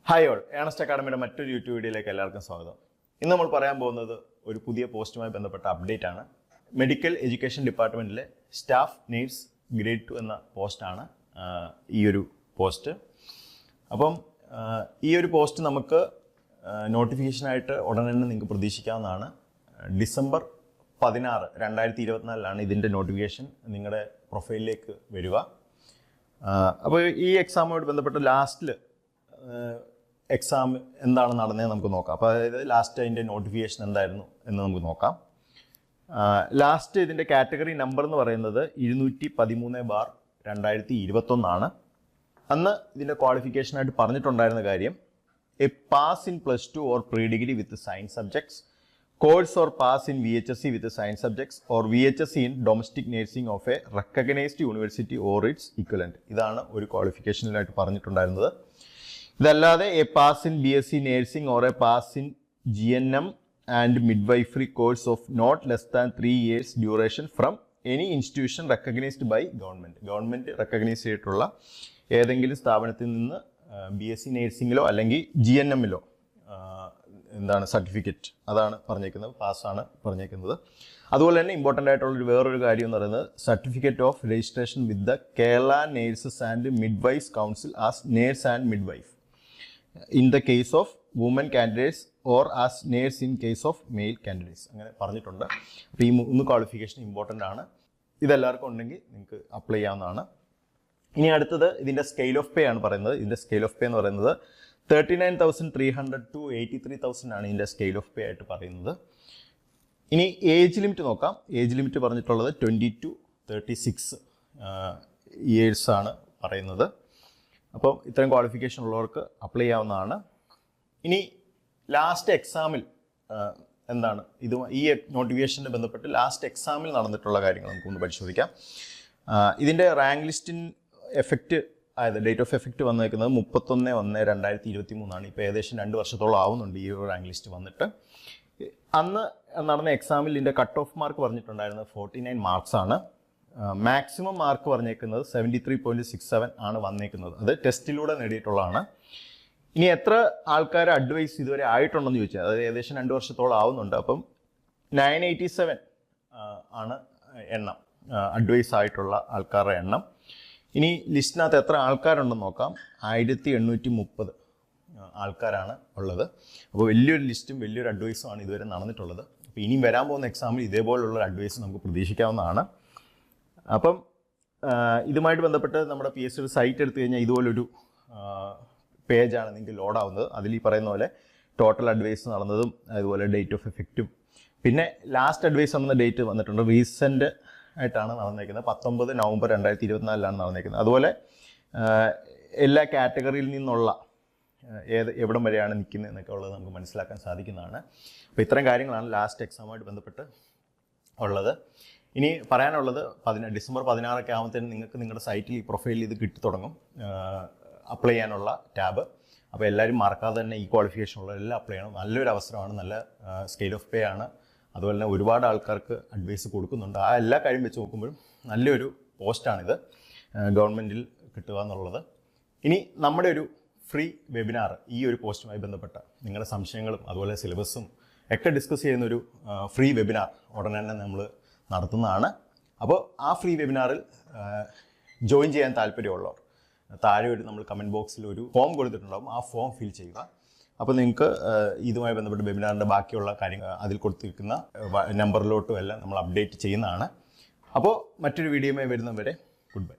Hi all, Ernest അക്കാഡമിയുടെ മറ്റൊരു YouTube വീഡിയോയിലേക്ക് എല്ലാവർക്കും സ്വാഗതം. ഇന്ന് നമ്മൾ പറയാൻ പോകുന്നത് ഒരു പുതിയ പോസ്റ്റുമായി ബന്ധപ്പെട്ട അപ്ഡേറ്റ് ആണ്. മെഡിക്കൽ എഡ്യൂക്കേഷൻ ഡിപ്പാർട്ട്മെൻറ്റിലെ സ്റ്റാഫ് നേഴ്സ് ഗ്രേഡ് 2 എന്ന പോസ്റ്റാണ് ഈ ഒരു പോസ്റ്റ്. അപ്പം ഈ ഒരു പോസ്റ്റ് നമുക്ക് നോട്ടിഫിക്കേഷനായിട്ട് ഉടനെ തന്നെ നിങ്ങൾക്ക് പ്രതീക്ഷിക്കാവുന്നതാണ്. ഡിസംബർ 16, 2024 ഇതിൻ്റെ നോട്ടിഫിക്കേഷൻ നിങ്ങളുടെ പ്രൊഫൈലിലേക്ക് വരിക. അപ്പോൾ ഈ എക്സാമുമായിട്ട് ബന്ധപ്പെട്ട് ലാസ്റ്റിൽ എക്സാം എന്താണ് നടന്നതെന്ന് നമുക്ക് നോക്കാം. അപ്പോൾ അതായത് ലാസ്റ്റ് അതിൻ്റെ നോട്ടിഫിക്കേഷൻ എന്തായിരുന്നു എന്ന് നമുക്ക് നോക്കാം. ലാസ്റ്റ് ഇതിൻ്റെ കാറ്റഗറി നമ്പർ എന്ന് പറയുന്നത് 213/2021. അന്ന് ഇതിൻ്റെ ക്വാളിഫിക്കേഷനായിട്ട് പറഞ്ഞിട്ടുണ്ടായിരുന്ന കാര്യം a pass in +2 or pre degree with science subjects, course or pass in VHSC with science subjects or VHSC in domestic nursing of a recognized university or its equivalent. ഇതാണ് ഒരു ക്വാളിഫിക്കേഷനിലായിട്ട് പറഞ്ഞിട്ടുണ്ടായിരുന്നത്. ഇതല്ലാതെ a pass in BSc nursing or a pass in GNM and midwifery course of not less than 3 years duration from any institution recognized by government recognize ചെയ്തിട്ടുള്ള ഏതെങ്കിലും സ്ഥാപനത്തിൽ നിന്ന് BSc നേഴ്സിംഗിലോ അല്ലെങ്കിൽ GNM-ലോ സർട്ടിഫിക്കറ്റ്, അതാണ് പറഞ്ഞേക്കുന്നത്, പാസ്സാണ് പറഞ്ഞേക്കുന്നത്. അതുപോലെ തന്നെ ഇമ്പോർട്ടൻ്റ് ആയിട്ടുള്ളൊരു വേറൊരു കാര്യം എന്ന് പറയുന്നത് certificate of registration with the Kerala nurses and midwife council as nurse and midwife in the case of woman candidates or as nurse in case of male candidates അങ്ങനെ പറഞ്ഞിട്ടുണ്ട്. അപ്പോൾ ഈ 3 ക്വാളിഫിക്കേഷൻ ഇമ്പോർട്ടൻ്റ് ആണ്. ഇതെല്ലാവർക്കും ഉണ്ടെങ്കിൽ നിങ്ങൾക്ക് അപ്ലൈ ചെയ്യാവുന്നതാണ്. ഇനി അടുത്തത് ഇതിൻ്റെ സ്കെയിൽ ഓഫ് പേ ആണ് പറയുന്നത്. ഇതിൻ്റെ സ്കെയിൽ ഓഫ് പേ എന്ന് പറയുന്നത് 39,300 to 83,000 ആണ് ഇതിൻ്റെ സ്കെയിൽ ഓഫ് പേ ആയിട്ട് പറയുന്നത്. ഇനി ഏജ് ലിമിറ്റ് നോക്കാം. ഏജ് ലിമിറ്റ് പറഞ്ഞിട്ടുള്ളത് 20 to 36 years ആണ് പറയുന്നത്. അപ്പം ഇത്രയും ക്വാളിഫിക്കേഷൻ ഉള്ളവർക്ക് അപ്ലൈ ചെയ്യാവുന്നതാണ്. ഇനി ലാസ്റ്റ് എക്സാമിൽ എന്താണ് ഈ നോട്ടിഫിക്കേഷനെ ബന്ധപ്പെട്ട് ലാസ്റ്റ് എക്സാമിൽ നടന്നിട്ടുള്ള കാര്യങ്ങൾ നമുക്കൊന്ന് പരിശോധിക്കാം. ഇതിൻ്റെ റാങ്ക് ലിസ്റ്റിൻ എഫക്റ്റ് അതായത് ഡേറ്റ് ഓഫ് എഫക്റ്റ് വന്നേക്കുന്നത് 31/1/2023 ഇപ്പോൾ ഏകദേശം 2 വർഷത്തോളം ആവുന്നുണ്ട് ഈ ഒരു റാങ്ക് ലിസ്റ്റ് വന്നിട്ട്. അന്ന് നടന്ന എക്സാമിൽ ഇതിൻ്റെ കട്ട് ഓഫ് മാർക്ക് പറഞ്ഞിട്ടുണ്ടായിരുന്നത് 49 മാർക്സ് ആണ്. മാക്സിമം മാർക്ക് പറഞ്ഞേക്കുന്നത് 73.67 ആണ് വന്നേക്കുന്നത്. അത് ടെസ്റ്റിലൂടെ നേടിയിട്ടുള്ളതാണ്. ഇനി എത്ര ആൾക്കാർ അഡ്വൈസ് ഇതുവരെ ആയിട്ടുണ്ടെന്ന് ചോദിച്ചാൽ അതായത് ഏകദേശം 2 വർഷത്തോളം ആവുന്നുണ്ട്. അപ്പം 987 ആണ് എണ്ണം, അഡ്വൈസ് ആയിട്ടുള്ള ആൾക്കാരുടെ എണ്ണം. ഇനി ലിസ്റ്റിനകത്ത് എത്ര ആൾക്കാരുണ്ടെന്ന് നോക്കാം. 1830 ആൾക്കാരാണ് ഉള്ളത്. അപ്പോൾ വലിയൊരു ലിസ്റ്റും വലിയൊരു അഡ്വൈസും ആണ് ഇതുവരെ നടന്നിട്ടുള്ളത്. അപ്പോൾ ഇനിയും വരാൻ പോകുന്ന എക്സാമിൽ ഇതേപോലുള്ള അഡ്വൈസ് നമുക്ക് പ്രതീക്ഷിക്കാവുന്നതാണ്. അപ്പം ഇതുമായിട്ട് ബന്ധപ്പെട്ട് നമ്മുടെ PSC സൈറ്റ് എടുത്തു കഴിഞ്ഞാൽ ഇതുപോലൊരു പേജാണ് നിങ്ങൾക്ക് ലോഡാവുന്നത്. അതിൽ ഈ പറയുന്ന പോലെ ടോട്ടൽ അഡ്വൈസ് നടന്നതും അതുപോലെ ഡേറ്റ് ഓഫ് എഫക്റ്റും പിന്നെ ലാസ്റ്റ് അഡ്വൈസ് നടന്ന ഡേറ്റ് വന്നിട്ടുണ്ട്. റീസെൻ്റ് ആയിട്ടാണ് നടന്നേക്കുന്നത്. 19 നവംബർ 2024 നടന്നേക്കുന്നത്. അതുപോലെ എല്ലാ കാറ്റഗറിയിൽ നിന്നുള്ള എവിടം വരെയാണ് നിൽക്കുന്നത് എന്നൊക്കെ ഉള്ളത് നമുക്ക് മനസ്സിലാക്കാൻ സാധിക്കുന്നതാണ്. അപ്പോൾ ഇത്തരം കാര്യങ്ങളാണ് ലാസ്റ്റ് എക്സാമുമായിട്ട് ബന്ധപ്പെട്ട് ഉള്ളത്. ഇനി പറയാനുള്ളത് ഡിസംബർ 16 ആകുമ്പോഴത്തേനും നിങ്ങൾക്ക് നിങ്ങളുടെ സൈറ്റിൽ ഈ പ്രൊഫൈലിൽ ഇത് കിട്ടി തുടങ്ങും അപ്ലൈ ചെയ്യാനുള്ള ടാബ്. അപ്പോൾ എല്ലാവരും മറക്കാതെ തന്നെ ഈ ക്വാളിഫിക്കേഷൻ ഉള്ളവരെല്ലാം അപ്ലൈ ചെയ്യണം. നല്ലൊരു അവസരമാണ്, നല്ല സ്കെയിൽ ഓഫ് പേ ആണ്. അതുപോലെ തന്നെ ഒരുപാട് ആൾക്കാർക്ക് അഡ്വൈസ് കൊടുക്കുന്നുണ്ട്. ആ എല്ലാ കാര്യം വെച്ച് നോക്കുമ്പോഴും നല്ലൊരു പോസ്റ്റാണിത് ഗവൺമെൻറ്റിൽ കിട്ടുക എന്നുള്ളത്. ഇനി നമ്മുടെ ഒരു ഫ്രീ വെബിനാർ ഈ ഒരു പോസ്റ്റുമായി ബന്ധപ്പെട്ട നിങ്ങളുടെ സംശയങ്ങളും അതുപോലെ സിലബസും ഒക്കെ ഡിസ്കസ് ചെയ്യുന്നൊരു ഫ്രീ വെബിനാർ ഉടനെ തന്നെ നമ്മൾ നടത്തുന്നതാണ്. അപ്പോൾ ആ ഫ്രീ വെബിനാറിൽ ജോയിൻ ചെയ്യാൻ താല്പര്യമുള്ളവർ താഴെ നമ്മൾ കമൻറ്റ് ബോക്സിൽ ഒരു ഫോം കൊടുത്തിട്ടുണ്ടാകും. ആ ഫോം ഫിൽ ചെയ്യുക. അപ്പോൾ നിങ്ങൾക്ക് ഇതുമായി ബന്ധപ്പെട്ട് വെബിനാറിൻ്റെ ബാക്കിയുള്ള കാര്യങ്ങൾ അതിൽ കൊടുത്തിരിക്കുന്ന നമ്പറിലോട്ടും എല്ലാം നമ്മൾ അപ്ഡേറ്റ് ചെയ്യുന്നതാണ്. അപ്പോൾ മറ്റൊരു വീഡിയോയുമായി വരുന്നവരെ ഗുഡ് ബൈ.